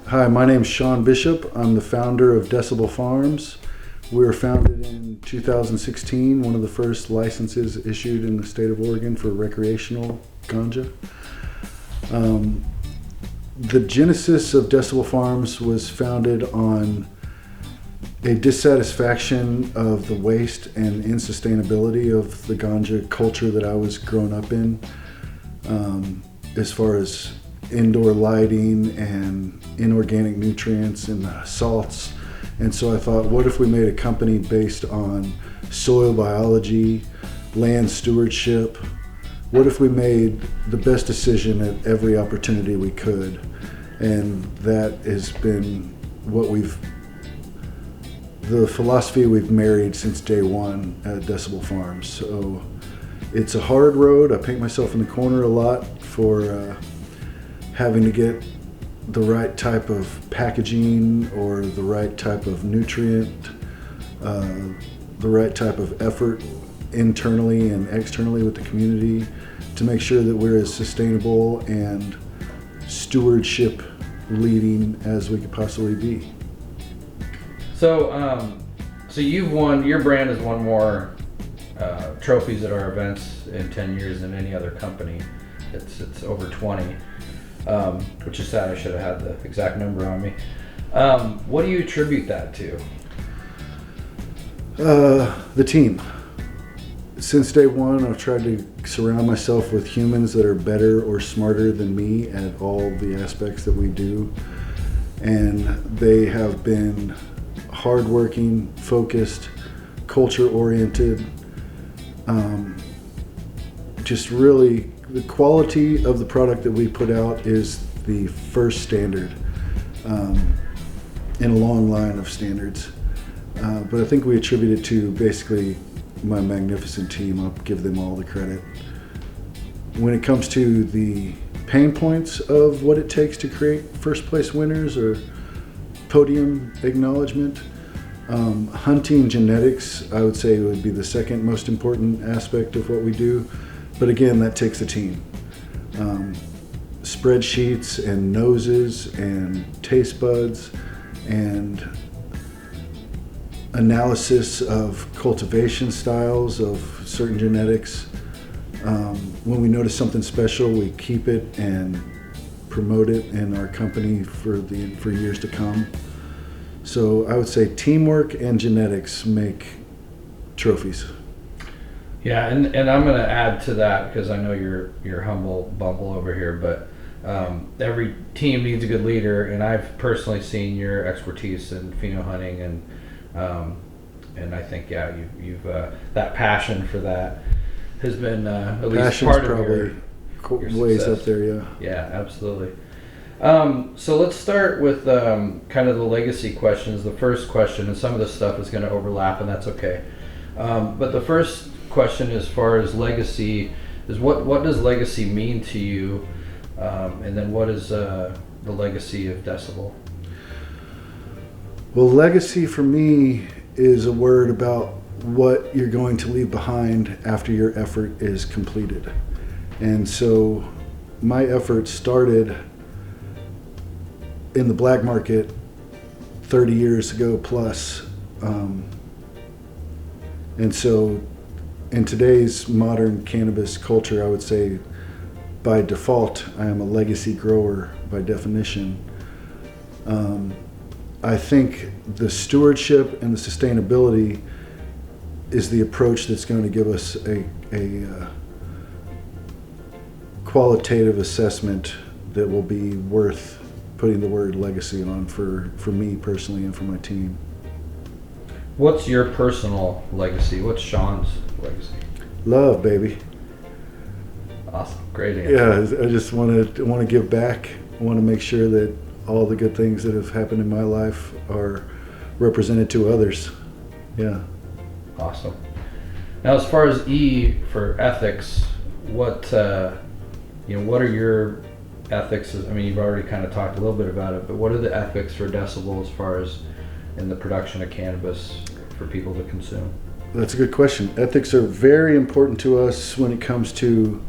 Hi, my name's Shawn Bishop. I'm the founder of Decibel Farms. We were founded in 2016, one of the first licenses issued in the state of Oregon for recreational ganja. The genesis of Decibel Farms was founded on a dissatisfaction of the waste and insustainability of the ganja culture that I was growing up in, as far as indoor lighting and inorganic nutrients and the salts. And so I thought, what if we made a company based on soil biology, land stewardship? What if we made the best decision at every opportunity we could? And that has been the philosophy we've married since day one at Decibel Farms. So it's a hard road. I paint myself in the corner a lot for having to get the right type of packaging or the right type of nutrient, the right type of effort internally and externally with the community to make sure that we're as sustainable and stewardship leading as we could possibly be. So you've won, your brand has won more trophies at our events in 10 years than any other company. It's over 20. Which is sad. I should have had the exact number on me. What do you attribute that to? The team. Since day one, I've tried to surround myself with humans that are better or smarter than me at all the aspects that we do. And they have been hardworking, focused, culture-oriented, just really the quality of the product that we put out is the first standard in a long line of standards. But I think we attribute it to basically my magnificent team. I'll give them all the credit. When it comes to the pain points of what it takes to create first place winners or podium acknowledgement, hunting genetics, I would say, would be the second most important aspect of what we do. But again, that takes a team. Spreadsheets and noses and taste buds and analysis of cultivation styles of certain genetics. When we notice something special, we keep it and promote it in our company for years to come. So I would say teamwork and genetics make trophies. Yeah, and I'm going to add to that because I know you're humble bumble over here, but every team needs a good leader, and I've personally seen your expertise in pheno hunting, and I think you've that passion for that has been at least Passion's part of probably your ways success. up there, yeah. Yeah, absolutely. So let's start with kind of the legacy questions. The first question, and some of this stuff is going to overlap, and that's okay. But the first question as far as legacy is what does legacy mean to you, and then what is the legacy of Decibel? Well, legacy for me is a word about what you're going to leave behind after your effort is completed. And so my effort started in the black market 30 years ago plus, and so in today's modern cannabis culture, I would say by default, I am a legacy grower by definition. I think the stewardship and the sustainability is the approach that's going to give us a qualitative assessment that will be worth putting the word legacy on for me personally and for my team. What's your personal legacy? What's Shawn's legacy? Love, baby. Awesome, great answer. Yeah, I just want to give back. I want to make sure that all the good things that have happened in my life are represented to others. Yeah. Awesome. Now, as far as E for ethics, what are your ethics? I mean, you've already kind of talked a little bit about it, but what are the ethics for Decibel as far as in the production of cannabis for people to consume? That's a good question. Ethics are very important to us when it comes to,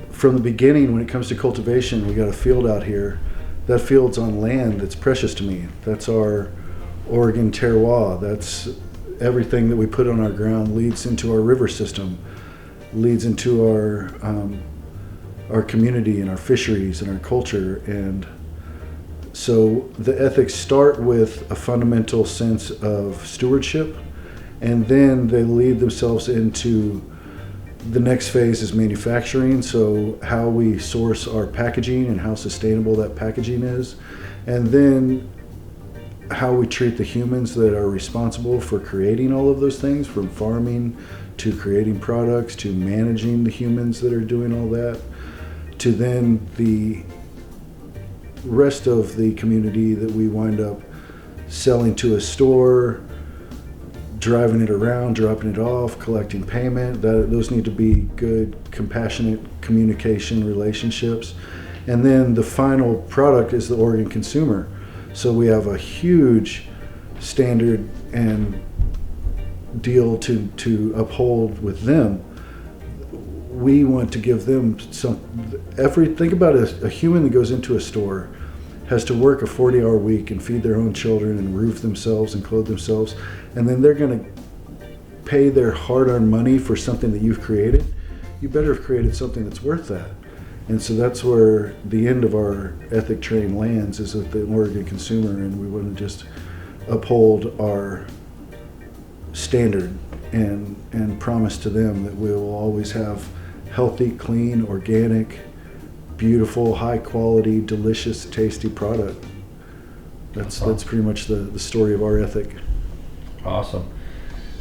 from the beginning, when it comes to cultivation. We got a field out here. that field's on land that's precious to me. That's our Oregon terroir. That's everything that we put on our ground leads into our river system, leads into our community and our fisheries and our culture. And so the ethics start with a fundamental sense of stewardship, and then they lead themselves into the next phase is manufacturing. So how we source our packaging and how sustainable that packaging is, and then how we treat the humans that are responsible for creating all of those things, from farming to creating products to managing the humans that are doing all that, to then the rest of the community that we wind up selling to a store, driving it around, dropping it off, collecting payment. Those need to be good, compassionate communication relationships. And then the final product is the Oregon consumer. So we have a huge standard and deal to uphold with them. We want to give them think about a human that goes into a store, has to work a 40-hour week and feed their own children and roof themselves and clothe themselves, and then they're going to pay their hard-earned money for something that you've created. You better have created something that's worth that. And so that's where the end of our ethic train lands, is with the Oregon consumer, and we want to just uphold our standard and promise to them that we will always have healthy, clean, organic, beautiful, high quality, delicious, tasty product. That's pretty much the story of our ethic. Awesome.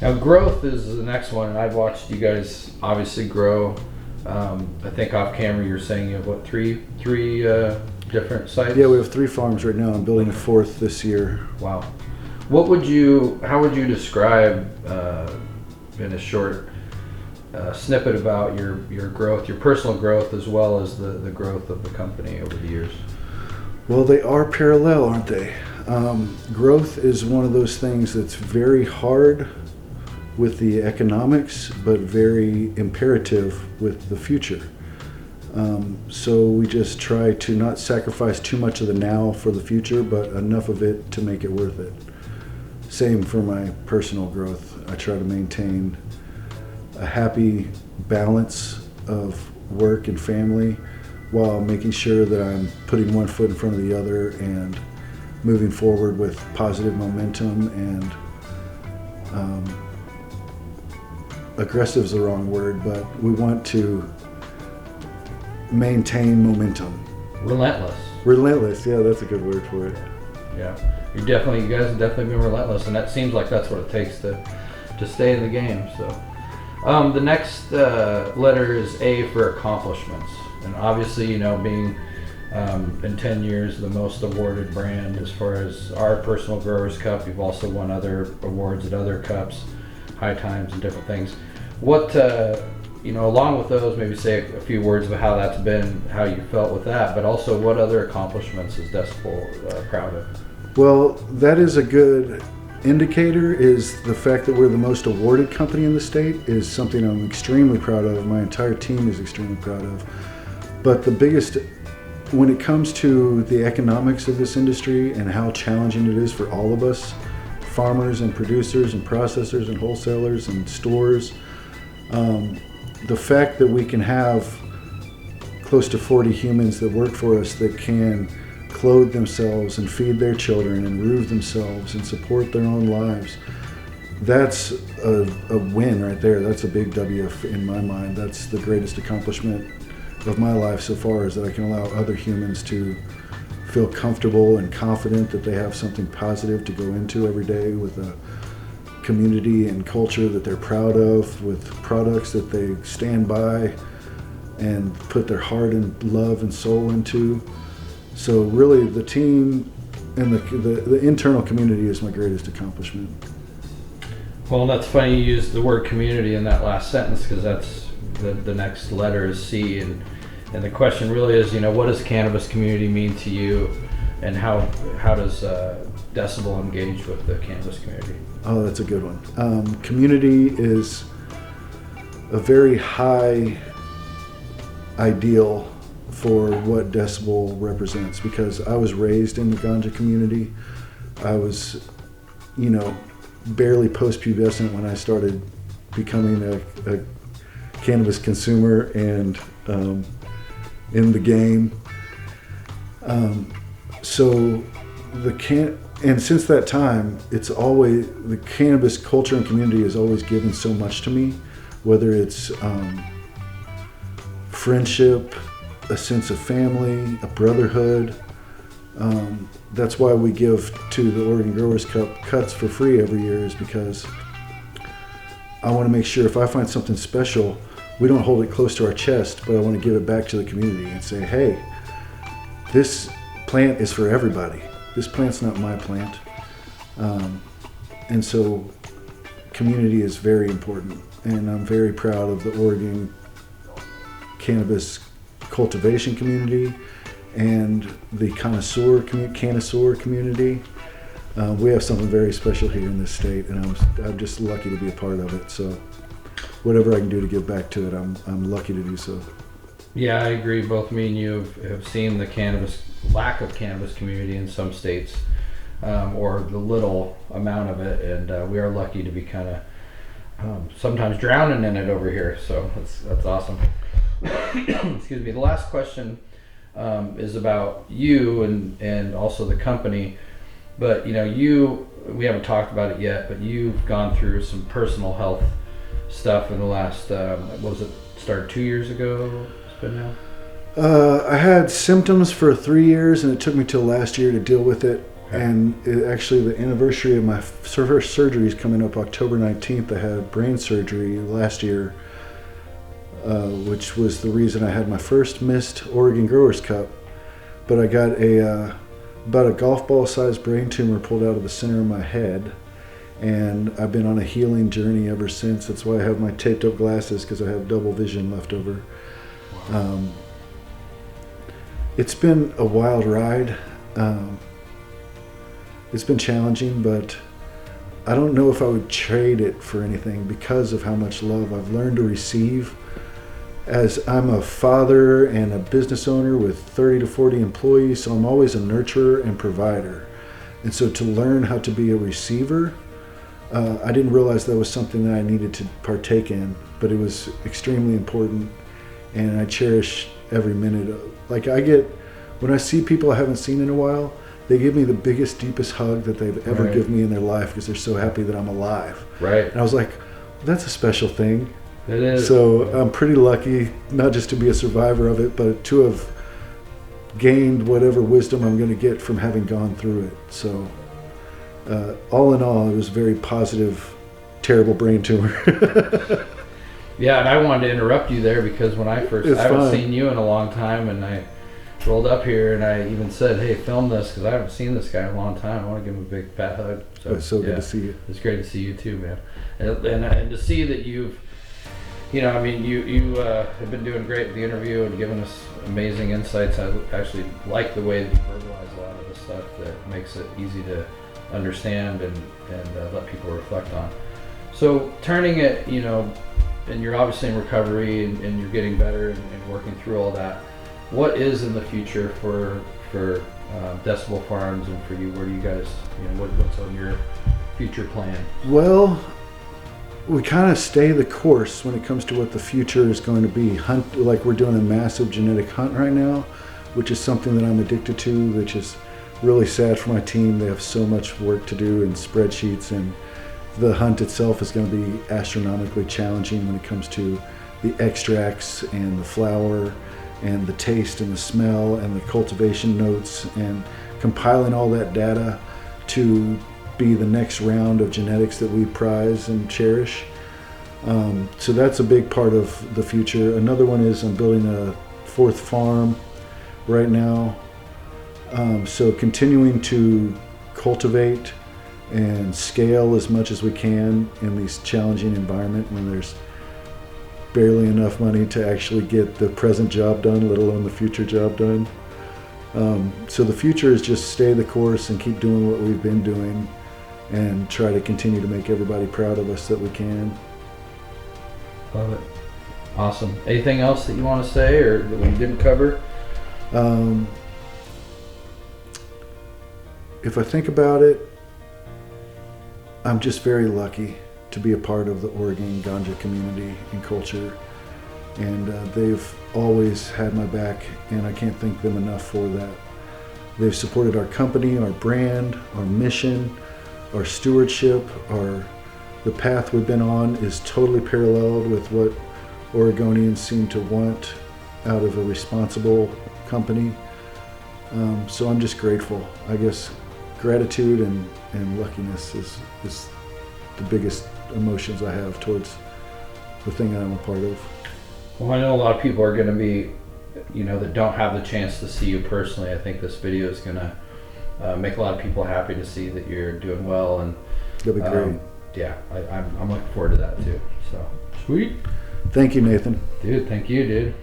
Now growth is the next one, and I've watched you guys obviously grow. I think off camera you're saying you have what, three different sites? Yeah, we have 3 farms right now. I'm building a 4th this year. Wow. How would you describe in a short snippet about your growth, your personal growth, as well as the growth of the company over the years? Well, they are parallel, aren't they? Growth is one of those things that's very hard with the economics, but very imperative with the future. So we just try to not sacrifice too much of the now for the future, but enough of it to make it worth it. Same for my personal growth. I try to maintain a happy balance of work and family while making sure that I'm putting one foot in front of the other and moving forward with positive momentum. And aggressive is the wrong word, but we want to maintain momentum. Relentless, yeah, that's a good word for it. Yeah, you guys have definitely been relentless, and that seems like that's what it takes to stay in the game. So the next letter is A for accomplishments, and obviously, being in 10 years the most awarded brand as far as our personal Growers Cup. You've also won other awards at other cups, high times, and different things. What along with those, maybe say a few words about how that's been, how you felt with that, but also what other accomplishments is Decibel proud of? Well, that is a good indicator. Is the fact that we're the most awarded company in the state is something I'm extremely proud of. My entire team is extremely proud of. But the biggest, when it comes to the economics of this industry and how challenging it is for all of us, farmers and producers and processors and wholesalers and stores, the fact that we can have close to 40 humans that work for us that can clothe themselves and feed their children and roof themselves and support their own lives, that's a win right there. That's a big W in my mind. That's the greatest accomplishment of my life so far, is that I can allow other humans to feel comfortable and confident that they have something positive to go into every day, with a community and culture that they're proud of, with products that they stand by and put their heart and love and soul into. So really the team and the internal community is my greatest accomplishment. Well, that's funny you used the word community in that last sentence, because that's the next letter is C, and the question really is, what does cannabis community mean to you, and how does Decibel engage with the cannabis community? Oh, that's a good one. Community is a very high ideal for what Decibel represents, because I was raised in the ganja community. I was, barely post-pubescent when I started becoming a cannabis consumer and in the game. And since that time, it's always, the cannabis culture and community has always given so much to me, whether it's friendship, a sense of family, a brotherhood. That's why we give to the Oregon Growers Cup cuts for free every year, is because I want to make sure if I find something special, we don't hold it close to our chest, but I want to give it back to the community and say, hey, this plant is for everybody. This plant's not my plant. And so community is very important. And I'm very proud of the Oregon cannabis cultivation community and the connoisseur community. We have something very special here in this state, and I'm just lucky to be a part of it. So whatever I can do to give back to it, I'm lucky to do so. Yeah, I agree. Both me and you have seen the lack of cannabis community in some states, or the little amount of it, and we are lucky to be kind of sometimes drowning in it over here. So that's awesome. Excuse me. The last question is about you and also the company, but we haven't talked about it yet, but you've gone through some personal health stuff in the last what was it, started 2 years ago? It's been now. I had symptoms for 3 years, and it took me till last year to deal with it. Okay. And actually, the anniversary of my first surgery is coming up October 19th. I had brain surgery last year, which was the reason I had my first missed Oregon Growers Cup. But I got about a golf ball sized brain tumor pulled out of the center of my head, and I've been on a healing journey ever since. That's why I have my taped up glasses, because I have double vision left over. Wow. It's been a wild ride. It's been challenging, but I don't know if I would trade it for anything because of how much love I've learned to receive. As I'm a father and a business owner with 30 to 40 employees, so I'm always a nurturer and provider. And so to learn how to be a receiver, I didn't realize that was something that I needed to partake in, but it was extremely important, and I cherish every minute. When I see people I haven't seen in a while, they give me the biggest, deepest hug that they've ever given me in their life, because they're so happy that I'm alive. Right. And I was like, that's a special thing. It is. So I'm pretty lucky, not just to be a survivor of it, but to have gained whatever wisdom I'm going to get from having gone through it. So all in all, it was a very positive, terrible brain tumor. Yeah, and I wanted to interrupt you there, because when I haven't seen you in a long time, and I rolled up here and I even said, hey, film this, because I haven't seen this guy in a long time. I want to give him a big fat hug. So it's so good to see you. It's great to see you too, man. And to see that you've, you have been doing great with the interview and giving us amazing insights. I actually like the way that you verbalize a lot of the stuff that makes it easy to understand and let people reflect on. So turning it, and you're obviously in recovery and you're getting better and working through all that. What is in the future for Decibel Farms and for you? Where do you guys, what's on your future plan? Well, we kind of stay the course when it comes to what the future is going to be. Like we're doing a massive genetic hunt right now, which is something that I'm addicted to, which is really sad for my team. They have so much work to do in spreadsheets, and the hunt itself is going to be astronomically challenging when it comes to the extracts and the flower and the taste and the smell and the cultivation notes, and compiling all that data to be the next round of genetics that we prize and cherish. So that's a big part of the future. Another one is I'm building a 4th farm right now. So continuing to cultivate and scale as much as we can in these challenging environment when there's barely enough money to actually get the present job done, let alone the future job done. So the future is just stay the course and keep doing what we've been doing, and try to continue to make everybody proud of us that we can. Love it. Awesome. Anything else that you want to say or that we didn't cover? Um, if I think about it, I'm just very lucky to be a part of the Oregon ganja community and culture. And they've always had my back, and I can't thank them enough for that. They've supported our company, our brand, our mission, our stewardship. The path we've been on is totally paralleled with what Oregonians seem to want out of a responsible company. So I'm just grateful. I guess gratitude and luckiness is the biggest emotions I have towards the thing that I'm a part of. Well, I know a lot of people are going to be, that don't have the chance to see you personally. I think this video is going to make a lot of people happy to see that you're doing well, and that'd be great. Yeah, I'm looking forward to that too. So sweet. Thank you, Nathan. Dude, thank you, dude.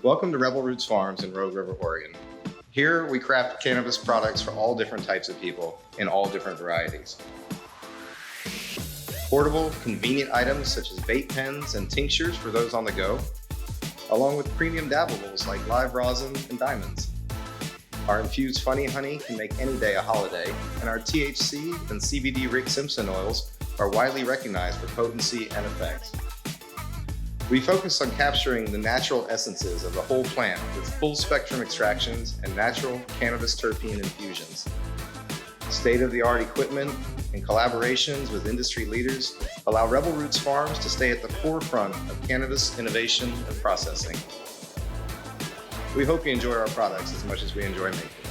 Welcome to Rebel Roots Farms in Rogue River, Oregon. Here we craft cannabis products for all different types of people in all different varieties. Portable, convenient items such as vape pens and tinctures for those on the go, along with premium dabbables like live rosin and diamonds. Our infused funny honey can make any day a holiday, and our THC and CBD Rick Simpson oils are widely recognized for potency and effects. We focus on capturing the natural essences of the whole plant with full spectrum extractions and natural cannabis terpene infusions. State-of-the-art equipment and collaborations with industry leaders allow Rebel Roots Farms to stay at the forefront of cannabis innovation and processing. We hope you enjoy our products as much as we enjoy making them.